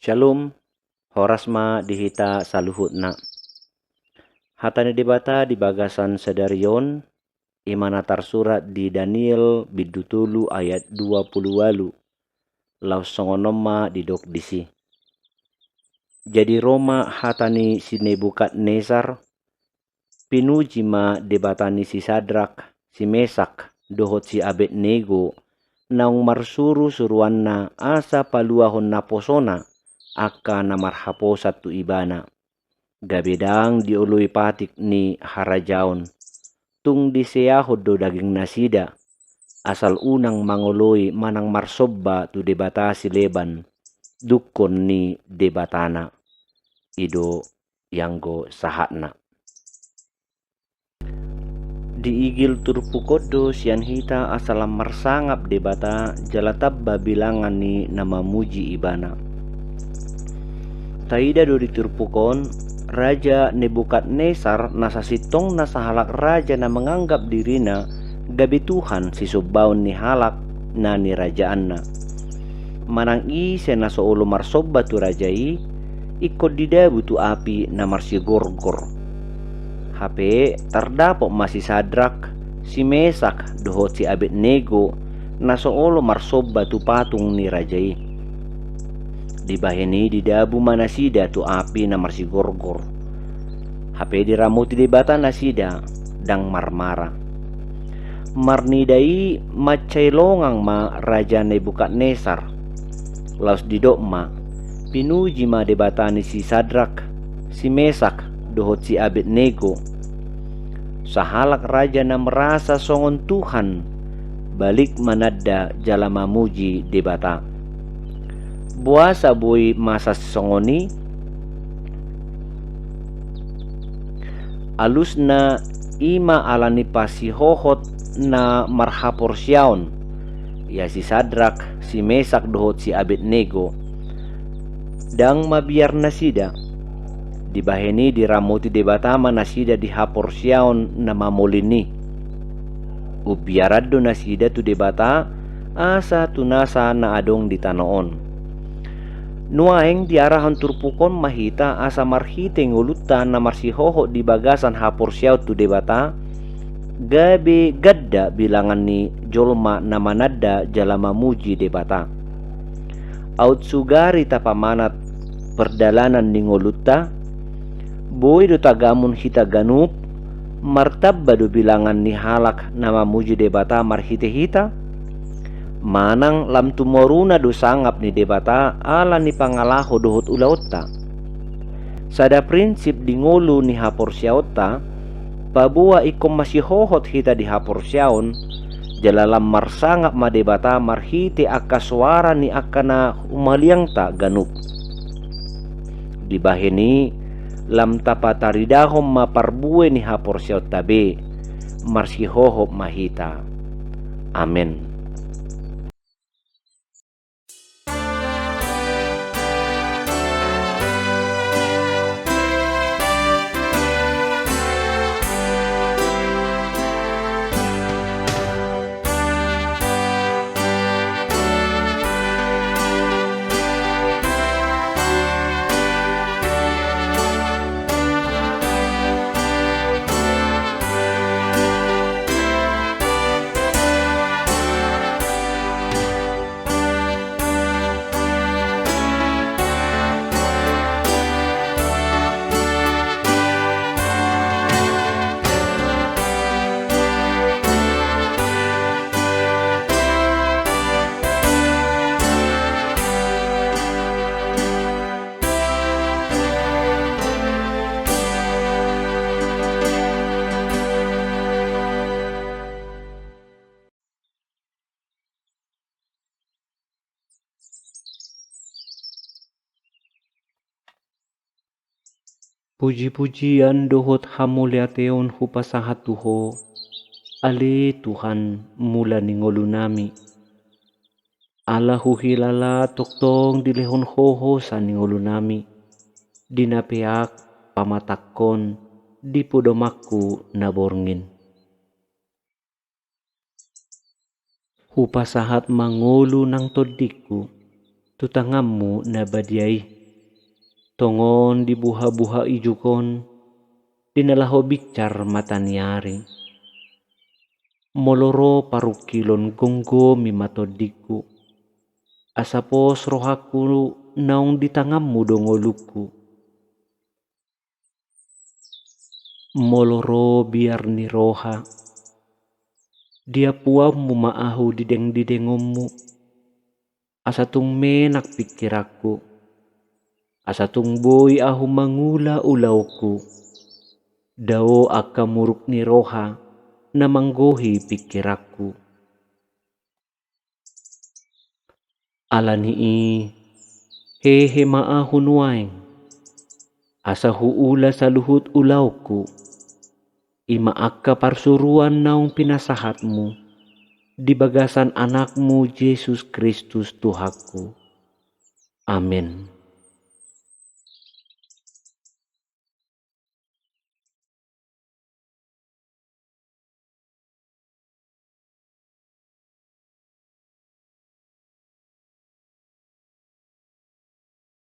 Shalom, horasma dihita saluhutna. Hatani debata di bagasan sedarion, imana tarsurat di Daniel bidutulu ayat 20 laus songonoma didok disi. Jadi Roma hatani si Nebukadnezar, pinujima debatani si Sadrak, si Mesak, dohot si Abednego, naung marsuru suruanna asa paluahon naposona, akka namarhapo satu ibana. Gabedang diului patik ni harajaon. Tung diseyahod do daging nasida. Asal unang mangoloi manang marsobba tu debata si leban. Dukon ni debatana. Ido yanggo sahatna. Diigil turpukodo sian hita asalam marsangap debata jalatabba bilangan ni nama muji ibana. Taida do diturpukon Raja Nebukadnezar nasasitong nasahalak raja na menganggap dirina gabi Tuhan si subbaon ni halak na ni rajaan na. Manang ise na soolo marsobba tu rajai ikod didabu tu api na marsigorgor. Hape tardapok masih Sadrak, si Mesak dohot si Abednego na soolo marsobba tu patung ni rajai. Dibaheni didabu manasida tu api na marsigorgor. Hape diramuti debata nasida dang marmara. Marnidai macailongang ma Raja Nebukadnezar. Laus didok ma pinuji ma debatani si Sadrak, si Mesak dohot si Abednego. Sahalak raja na merasa songon Tuhan balik manadda jala mamuji debata. Buasa boy masa songoni alus na ima alani pasihohot na marhapor siaon ya si Sadrak, si Mesak dohot si Abednego dang mabiar nasida dibaheni diramuti debatama nasida dihapor siaon na mamolini ubiarado nasida tu debata asa tunasa na adong di tanoon. Nuaeng diarahan turpukon mahita asa marhite ngulutan na marsihoho di bagasan hapor siyaw tu debata gabe gadda bilangan ni jolma na manadda jala mamuji debata. Aut sugari tapamanat perdalanan ni ngulutta boy do tagamun hita ganup martabba do bilangan ni halak na mamuji debata marhite hita. Manang lam tumoruna do sangap ni debata ala ni pangalaho dohot ulaotta. Sada prinsip di ngulu ni hapor siyaota pabuwa ikom masihohot hita di hapor siyaon jalalam marsangap ma debata marhite akka suara ni akana umaliang ta ganup. Dibaheni lam tapataridahom ma parbuwe ni hapor siyaota be marsihohop mahita. Amen. Puji-pujian dohot hamuliateon hupasahat tuho. Ale Tuhan mula ningolu nami. Allahu hilala toktong dilehon hoho sa ningolu nami. Dinapeak pamatakon di podomakku naborngin. Hupasahat mangolu nang todikku. Tutangammu na badiay. Tongon di buha-buha ijukon, dinalaho bicar mataniari. Moloro parukilon gonggo mimatodiku. Asapos rohaku naung di tanganmu dongoluku. Moloro biar ni roha. Dia puamu maahu dideng-didengommu. Asatung menak pikiraku. Asatung boy ahu mangula ulauku. Dao akamuruk ni roha na manggohi pikiraku. Alanii hehe maahu nuaeng. Asa huula sa luhut ulauku. Ima akka parsuruan naung pinasahatmu. Di bagasan anakmu Yesus Kristus Tuhaku. Amin.